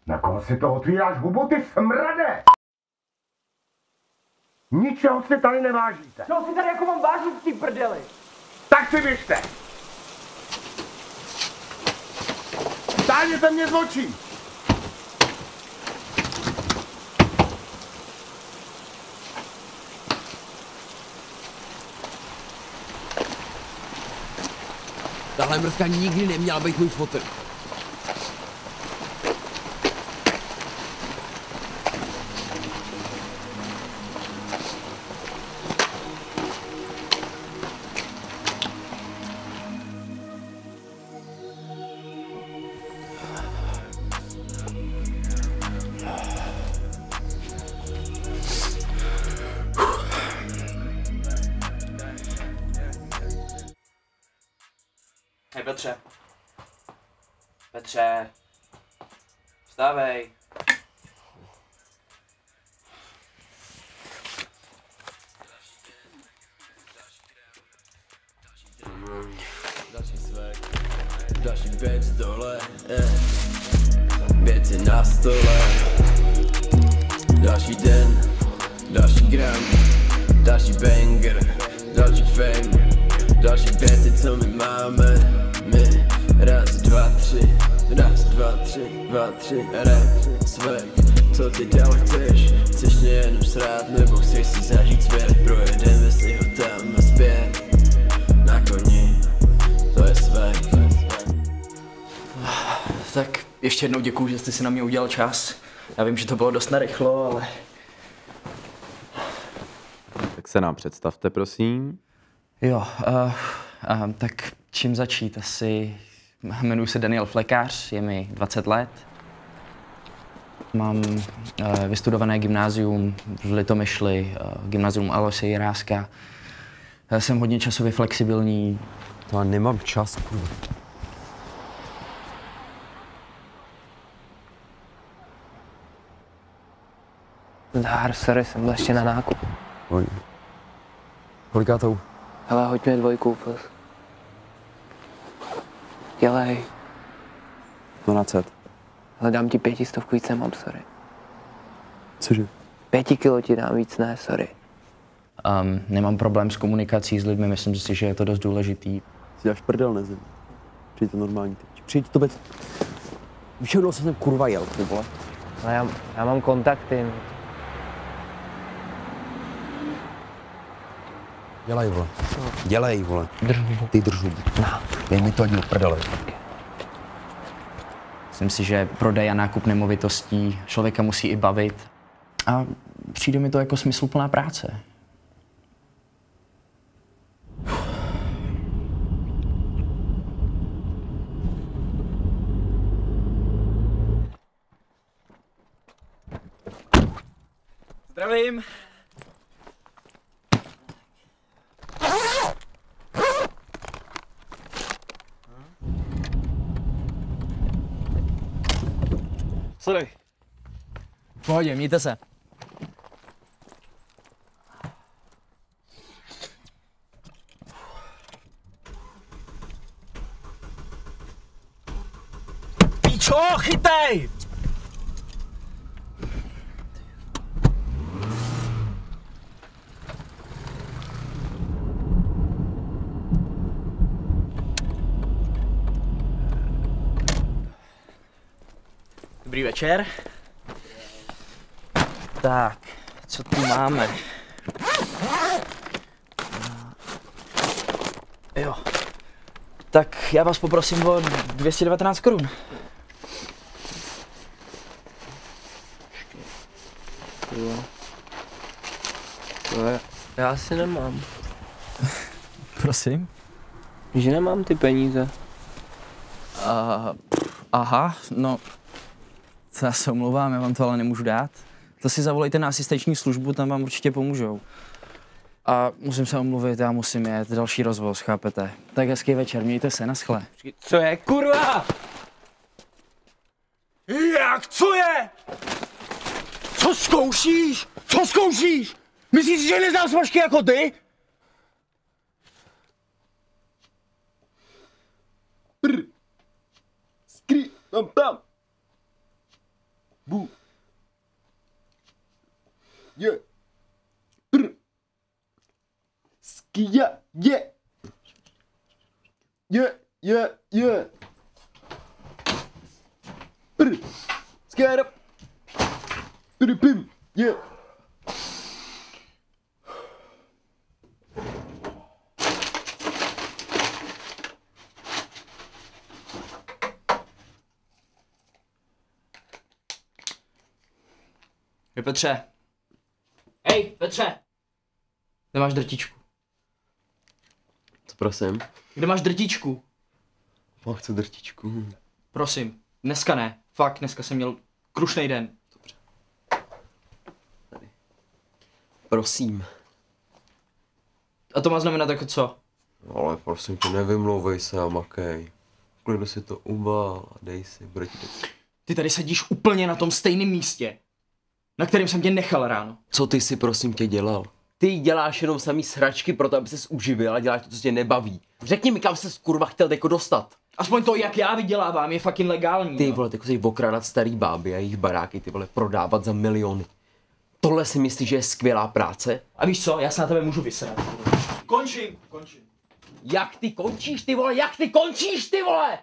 Na koho si to otvíráš hubu, ty smrade? Ničeho si tady nevážíte. Čeho si tady jako mám vážit v té prdeli? Tak si běžte. Stáhněte mě z očí. Tahle mrtka nikdy neměla být můj fotel. Hej Petře. Petře. Vstávej. Další svek, další věc dole, věci na stole. Další den, další gram, další banger, další fame. Další věci, co my máme, my. Raz, dva, tři, raz, dva, tři, dva, tři, rap, svek. Co ty dál chceš? Chceš mě jenom srát, nebo chceš si zažít svět? Projedeme si ho tam a zpět. Na koni, to je svek. Tak ještě jednou děkuju, že jste si na mě udělal čas. Já vím, že to bylo dost narychlo, ale... Tak se nám představte, prosím. Jo, tak čím začít? Asi jmenuji se Daniel Flekář, je mi 20 let. Mám vystudované gymnázium v Litomyšli, gymnázium Aloise Jiráska. Jsem hodně časově flexibilní. To nemám čas, kurva. Zdár, sorry, jsem byl ještě na nákup. Kolikátou? Hele, hoď mi 2, plus. Dělej. 1200. Hele, dám ti 500 víc, nemám, sorry. Cože? 5 kilo ti dám víc, ne, sorry. Nemám problém s komunikací s lidmi, myslím si, že je to dost důležitý. Si děláš prdel na zem. Přijď to normální teď. Přijď to bez... Víš, jak jsem kurva jel, ty vole? No já mám kontakty. Dělej, vole. Dělej, vole. Držu. Ty držu. No. Dej mi to ať prdele. Myslím si, že prodej a nákup nemovitostí člověka musí i bavit. A přijde mi to jako smysluplná práce. Zdravím. Sorry. V pohodě, mějte se. Píčo, chytej! Dobrý večer. Tak, co tu máme? Jo. Tak já vás poprosím o 219 korun. Já asi nemám. Prosím? Že nemám ty peníze. Aha, no, to já se omlouvám, já vám to ale nemůžu dát. To si zavolejte na asistenční službu, tam vám určitě pomůžou. A musím se omluvit, já musím jet, další rozvoz, chápete? Tak hezký večer, mějte se, naschle. Co je, kurva? Jak, co je? Co zkoušíš? Co zkoušíš? Myslíš, že neznám smažky jako ty? Tam. Bu. Je. Pr. Skia. Je. Je. Pr. Skia. Pr. Pim. Je. Hej Petře. Hej Petře. Kde máš drtičku? Co prosím? Kde máš drtičku? Chci drtičku. Prosím. Dneska ne. Fakt, dneska jsem měl krušnej den. Prosím. A to má znamenat jako co? Ale prosím tě, nevymlouvej se a makej. Klidu si to ubal a dej si, bude ti to... Ty tady sedíš úplně na tom stejném místě, na kterém jsem tě nechal ráno. Co ty si prosím tě dělal? Ty děláš jenom samý sračky proto, aby ses uživil a děláš to, co tě nebaví. Řekni mi, kam ses kurva chtěl jako dostat. Aspoň to, jak já vydělávám, je fucking legální. Ty no. vole, ty chceš okrádat starý báby a jejich baráky, ty vole, prodávat za miliony. Tohle si myslíš, že je skvělá práce? A víš co, já se na tebe můžu vysrat. Končím. Jak ty končíš, ty vole, jak ty končíš, ty vole?